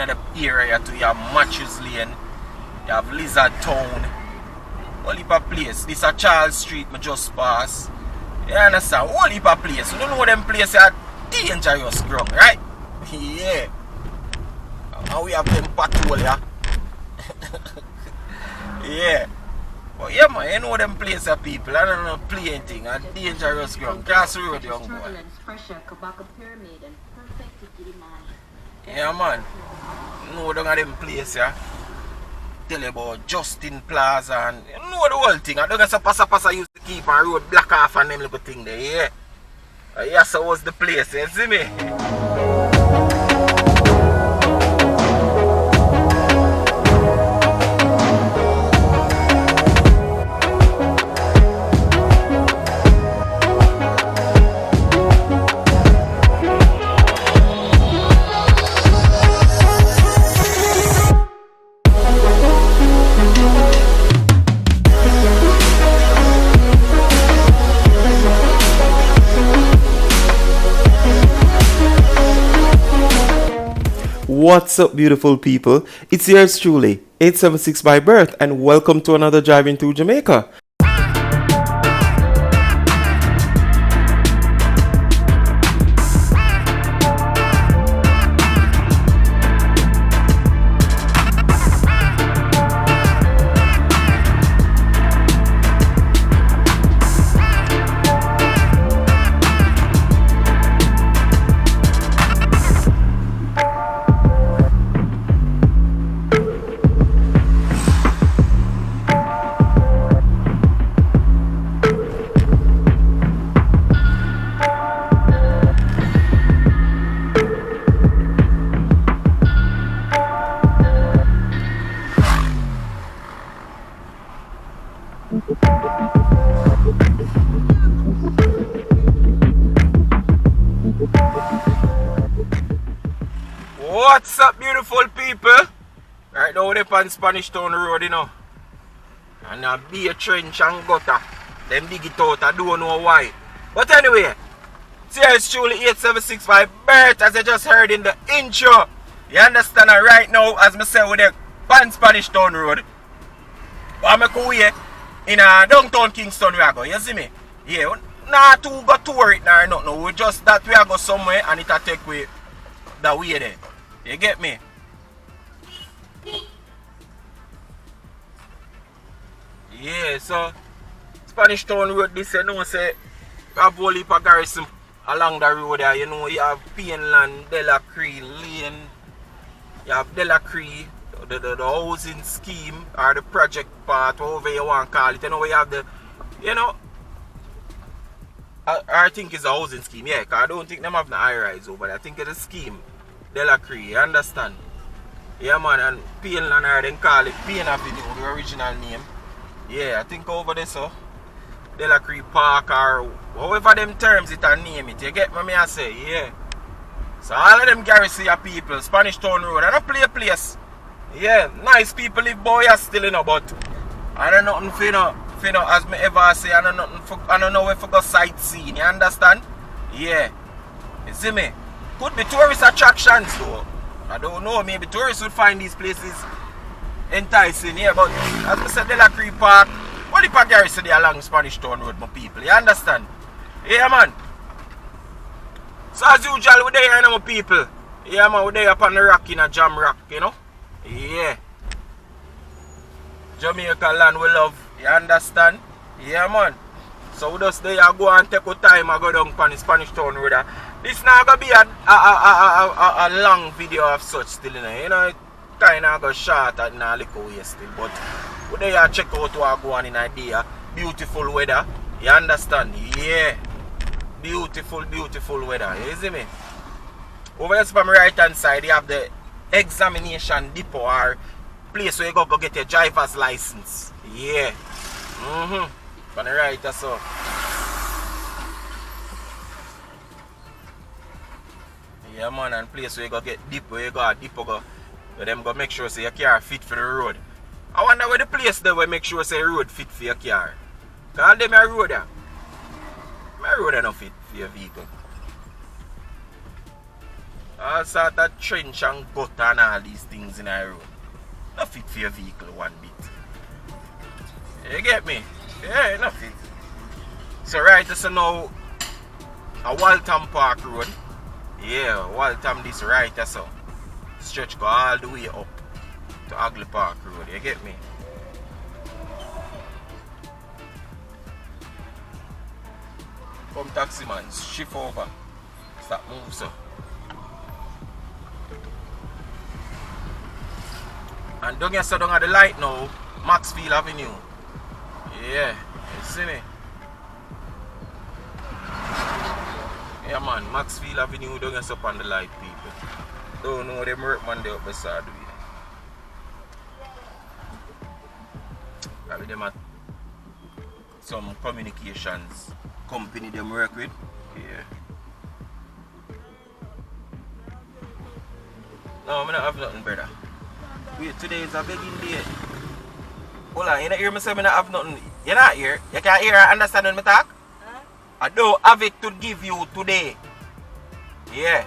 in the area too. You have Matthews Lane, you have Lizard Town, whole heap of place. This is Charles Street, me just pass. You understand? Whole heap of place. You don't know them places are dangerous ground, right? Yeah. And we have them patrol, yeah. Yeah. But yeah, man, you know them places are people. I don't know play anything. A dangerous ground. Cross the road, young boy. Yeah, man. You know them places, yeah. Tell you about Justin Plaza and you know the whole thing. I don't get passa used to keep on road black off and them little thing there, yeah. Yeah, so was the place, you see me? What's up, beautiful people? It's yours truly, 876 by birth, and welcome to another Driving Through Jamaica. What's up, beautiful people? Right now we're on Spanish Town Road, you know. And a be a trench and gutter. Them dig it out, I don't know why. But anyway, it's truly 876 by birth, as I just heard in the intro. You understand? And right now, as I say, we're on Spanish Town Road. I'm going in downtown Kingston, we are going. You see me? Yeah, not to go tour it now, nothing. We just that we are go somewhere and it'll take we that way there. You get me? Yeah, so Spanish Town Road, this you know, say we have whole heap of garrison along the road there. You know, you have Painland, Delacree Lane, you have Delacree, the housing scheme or the project part, however you want to call it. You know, we have the, you know, I think it's a housing scheme, yeah, because I don't think them have the high rise over there. I think it's a scheme. Delacree, you understand? Yeah, man, and Painland, or they call it Pain Avenue, the original name. Yeah, I think over there, so Delacree Park, or however them terms it and name it. You get me, I say, yeah. So all of them garrison your people, Spanish Town Road, and I play a place. Yeah, nice people live boy still, you know, but I don't know nothing for, you know, as me ever say, I don't know where for go sightseeing, you understand? Yeah. You see me? Could be tourist attractions though. I don't know, maybe tourists would find these places enticing, yeah, but as I said, Delacree Park, what if I garrison there along Spanish Town Road, my people, you understand? Yeah, man. So as usual, we're there, you know, my people. Yeah, man, we're there up on the rock, in a jam rock, you know? Yeah. Jamaica land we love, you understand? Yeah, man. So we just there go and take our time and go down on the Spanish Town Road. This not gonna be a long video of such still, you know, it kind of go short and a little way still, but we there check out what go on in idea. Beautiful weather, you understand? Yeah. Beautiful, beautiful weather, you see me? Over here from my right hand side, you have the examination depot or place where you go get your driver's license. Yeah. On the right, that's all. Yeah, man, and place where you go get depot, where you go at depot go. Where them go make sure say your car fit for the road. I wonder where the place there will make sure say road fit for your car. Cause them a road there. My road are not fit for your vehicle. All sort of trench and gutter and all these things in our road. Not fit for your vehicle one bit. You get me? Yeah, not fit. So right so now a Waltham Park Road. Yeah, Waltham this right so. Stretch go all the way up to Agley Park Road. You get me? Come taxi man, shift over. Stop move so. And don't get so down at the light now, Maxfield Avenue. Yeah, you see me? Yeah man, Maxfield Avenue, don't get up on the light people. Don't know them workman they up beside we. Probably them at some communications company them work with. Yeah. No, I don't have nothing, brother. Wait, today is a begging day. Hold on, you don't hear me say I don't have nothing. You not hear? You can't hear or understand when I talk? Huh? I don't have it to give you today. Yeah.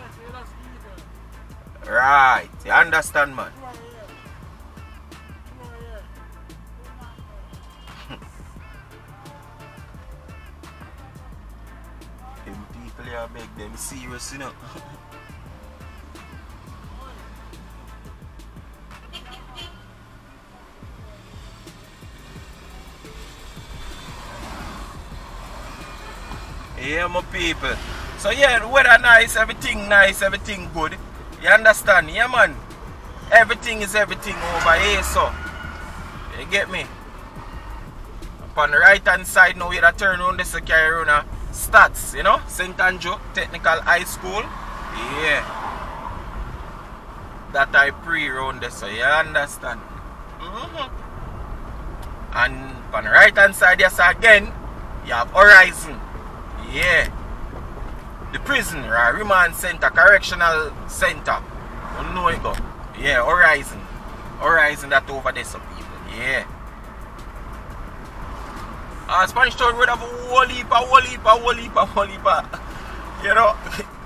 Right, you understand, man? Them people here beg them serious, you know. Yeah, my people. So yeah, the weather nice, everything good. You understand? Yeah, man. Everything is everything over here, so. You get me? Upon the right hand side now, we have to turn around this carry around Stats, you know? St. Andrew Technical High School. Yeah. That I pre-round this, so you understand? And on the right hand side, yes, again, you have Horizon. Yeah. The prison, right? Remand Center, Correctional Center. You know it go. Yeah, Horizon. Horizon that over there, some people. Yeah. Spanish Town would have a whole heap, you know,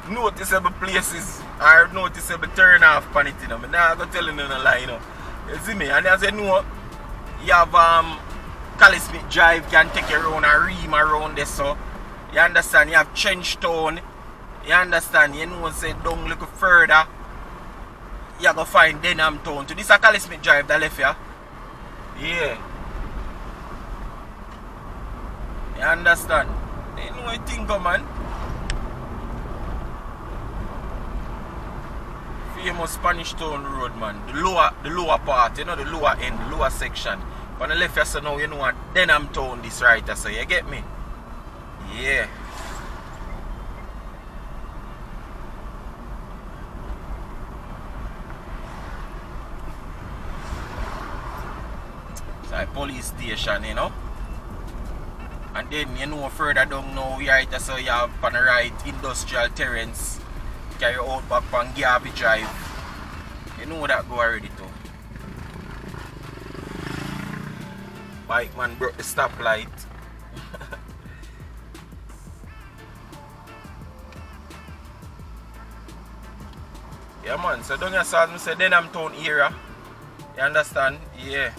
noticeable places or noticeable turn off on it, you know. I'm not going to tell you no lie, you know. You see me? And as you know, you have Cali Smith Drive can take you around and ream around there, so. You understand? You have Trench Town. You understand? You know, say down look further. You go find Denham Town. To this a Cali Smith Drive that left here. Yeah. You understand? You know what I think, man? Famous Spanish Town Road, man. The lower part, you know, the lower end, the lower section. On the left here, so now you know what Denham Town this right here, so you get me? Yeah. It's like police station, you know. And then you know further down now, right, so you have on the right Industrial Terrace. Carry out back on Garvey Drive. You know that go already too. Bike man broke the stoplight. Yeah man, so down here so as I say Denham Town area. You understand? Yeah.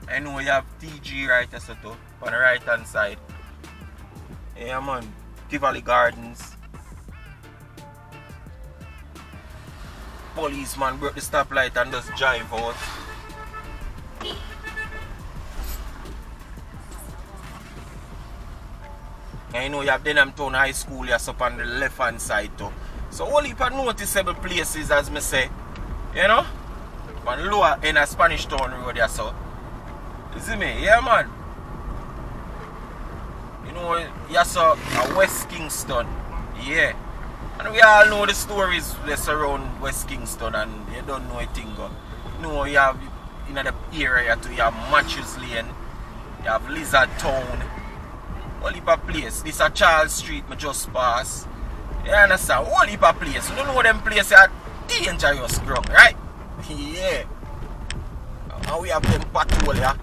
I know you have TG right there so too, on the right hand side. Yeah man, Tivoli Gardens. Policeman broke the stoplight and just drive out. And you know you have Denham Town High School yes, up on the left hand side too. So only for noticeable places as me say, you know, on lower end of Spanish Town Road yeah, so. You see me? Yeah man. You know, yeah so West Kingston. Yeah. And we all know the stories that surround West Kingston and you don't know a thing. You know you have in the area too, you have Matthews Lane, you have Lizard Town. Whole heap of place. This is Charles Street I just pass. You understand? Whole heap of place. You don't know them places are dangerous ground, right? Yeah. And we have them patrol, yeah.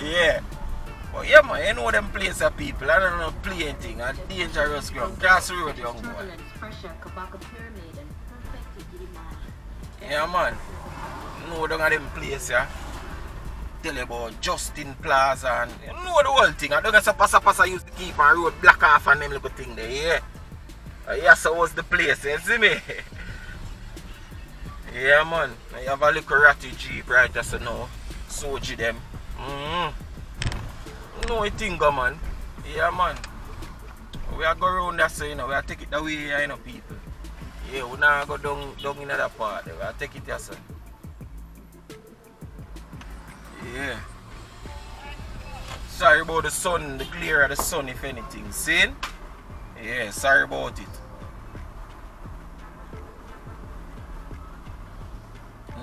Yeah. Oh yeah man, you know them place of people, I don't know play anything, a dangerous ground, cross the road young boy. Yeah man, you know down at them place yeah. Tell you about Justin Plaza and you know the whole thing. I don't get so passa used to keep on road black off and them little thing there, yeah. Yeah, so was the place, you see me? Yeah man, I have a little ratty jeep right just now. Soji them. No thing go man. Yeah man. We are go around that so you know, we are take it the way you know people. Yeah, we now go down in that part there. We are take it here so. Yeah. Sorry about the sun, the glare of the sun if anything. See? Yeah, sorry about it.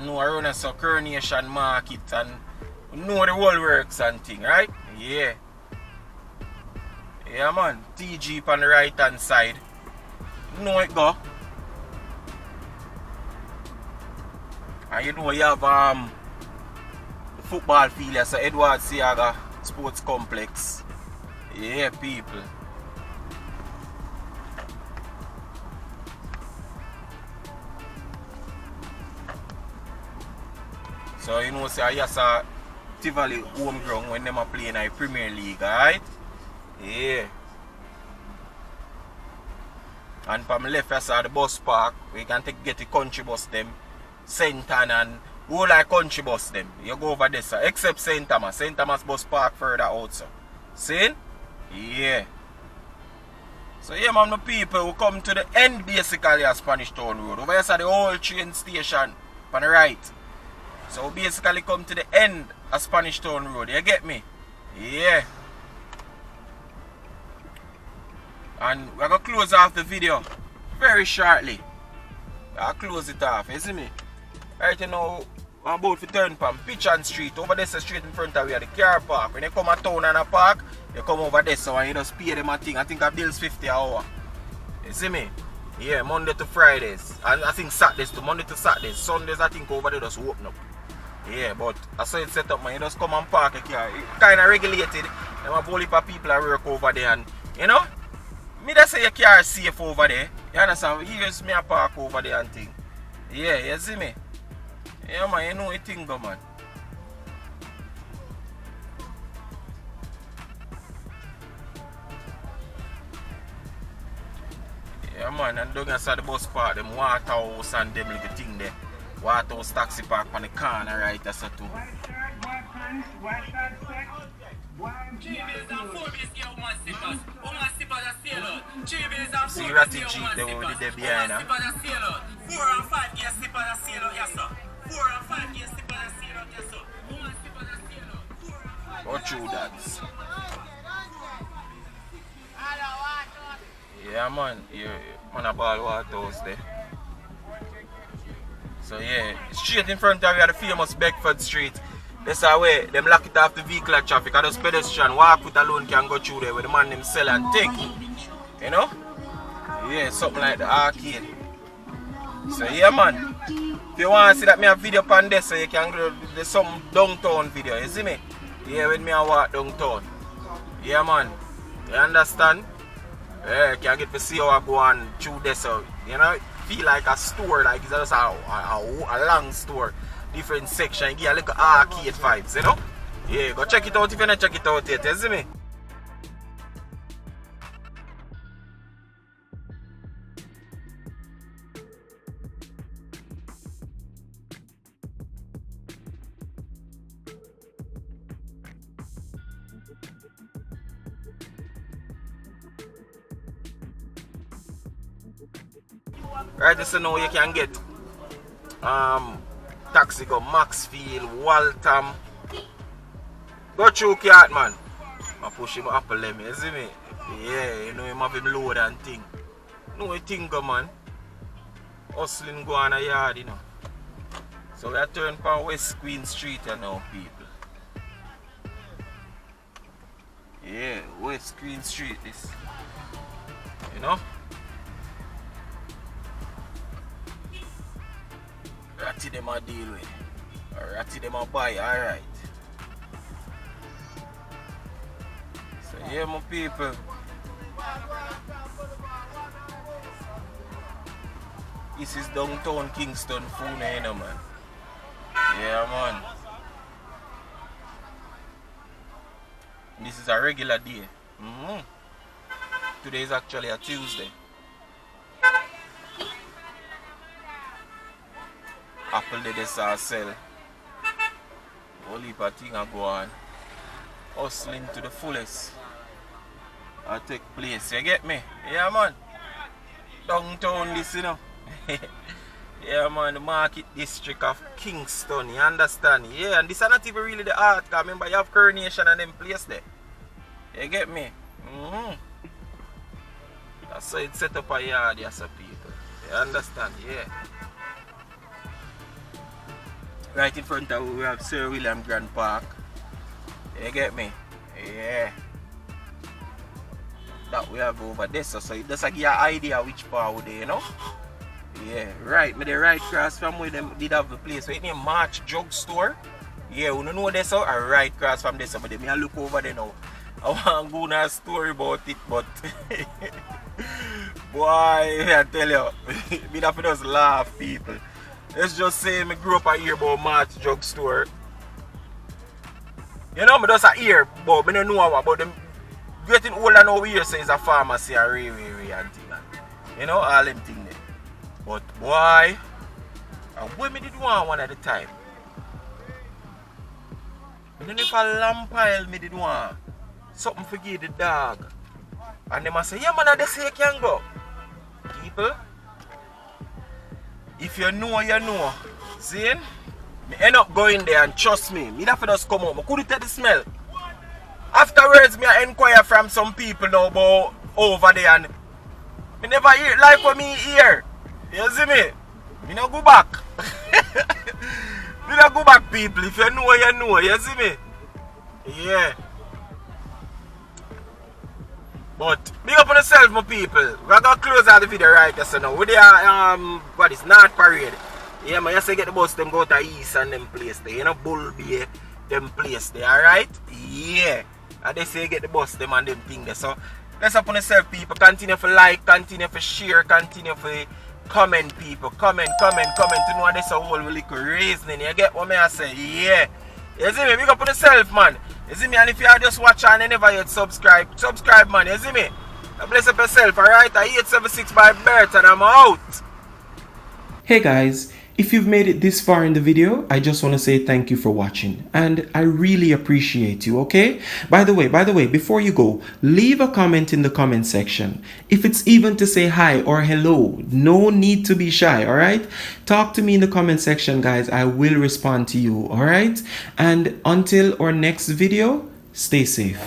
No around a Coronation Market and know the whole works and thing, right? Yeah. Yeah man, TG on the right hand side. Know it go. And you know you have the football field here, so Edward Siaga Sports Complex. Yeah people. So you know say I saw Tivoli home ground when them are playing in Premier League, right? Yeah. And from left I saw the bus park. We can get the country bus them. St. Anne and whole like country bus them. You go over there sir. Except St. Thomas. St. Thomas bus park further out sir. See? Yeah. So yeah man, the people who come to the end basically of Spanish Town Road. Over here is the whole train station on the right. So we basically come to the end of Spanish Town Road. You get me? Yeah. And we're going to close off the video very shortly. I'll close it off, you see me? Right now, I'm about to turn from Pitchan Street. Over there, straight in front of where the car park. When you come to town and a park, you come over there so and you just pay them a thing. I think I bills 50 an hour. You see me? Yeah, Monday to Fridays. And I think Saturdays to Monday to Saturdays. Sundays I think over there just open up. Yeah, but I saw it set up man. You just come and park a car. It kind of regulated. There are a whole heap of people that work over there and, you know? Me just say your car is safe over there. You understand? Here's me a park over there and thing. Yeah, you see me? Yeah man, you know a thing go man. Yeah man, and down inside the bus park, them water house and them little thing there. Water house taxi park on the corner right that's a too. White shirt, white pants, white shirt, sex. See Ratty Jeep they were there behind her. 4 and 5 years slip on a sailor, yes sir. 4 and 5 years slip on a sailor, yes sir. Woman slip on a sailor. Go through that. Yeah man, man a ball water house there. So yeah, straight in front of you are the famous Beckford Street. That's how way them lock it off the vehicle traffic. And those pedestrian walk with alone can go through there where the man them sell and take. You know? Yeah, something like the arcade. So yeah man. If you want to see that me a video on this, so you can go to some downtown video, you see me? Yeah, when me a walk downtown. Yeah man. You understand? Yeah, you can get to see how I go on through this, so you know, feel like a store, like it's just a long store. Different section, give a little arcade vibes, you know? Yeah, go check it out if you not check it out yet, you see me? Right, so now you can get taxi go Maxfield, Waltham. Go through cart man. I push him up a lemon, you see me? Yeah, you know him have him load and thing. No you think go man. Hustling go on a yard, you know. So we are turning from West Queen Street you know people. Yeah, West Queen Street is. You know? Ratty them a deal with. Or ratty them a buy, alright. Yeah, my people. This is downtown Kingston, Fune, you know, man. Yeah, man. This is a regular day. Today is actually a Tuesday. Apple they saw sell. Whole heap of things are go on. Hustling to the fullest. I take place. You get me? Yeah, man. Downtown this, you know. Yeah, man, the market district of Kingston, you understand? Yeah, and this is not even really the art, because remember you have Coronation and them place there. You get me? That's how it's set up a yard, yes, people. You understand? Yeah. Right in front of we have Sir William Grand Park. You get me? Yeah. That we have over there, so it does give you an idea which part would they, you know? Yeah, right. Me the right cross from where them did have the place. Wait, name March Drugstore. Yeah, we don't know this, so a right cross from this, but me I look over there now. I want to go on a story about it, but boy, I tell you, me have to just laugh, people. Let's just say me grew up a hear about March Drugstore. You know, me just a hear, but me don't know about them. Getting older now, we hear say it's a pharmacy and and thing. You know, all them things there. But boy, and what me did want one at the time. And then if a lamp pile me did want something for give the dog. And them a say, yeah man, I say you can go. People, if you know, you know. See? Me end up going there and trust me, me have to just come home. I couldn't take the smell. Afterwards, me I inquire from some people now about over there and me never hear like what me hear. You see me? Me no go back. Me no go back, people. If you know, you know. You see me? Yeah. But big up on yourself, my people. We're gonna close out the video right so now. We there what is North Parade. Yeah, man, you say get the bus them go to East and them place there. You know, Bull Bay, them place there, alright? Yeah. And they say get the bus them and them thing there. So let's up on yourself, people. Continue to like, continue to share, continue to comment, people. Comment to know this a whole little reasoning. You get what me I say? Yeah. You see me? Big up on yourself, man. You see me? And if you are just watching and never yet subscribe, man. You see me? Bless up yourself, alright? I 876 by Bergs and I'm out. Hey guys, if you've made it this far in the video, I just want to say thank you for watching and I really appreciate you, okay? By the way, before you go, leave a comment in the comment section. If it's even to say hi or hello, no need to be shy, alright? Talk to me in the comment section, guys. I will respond to you, alright? And until our next video, stay safe.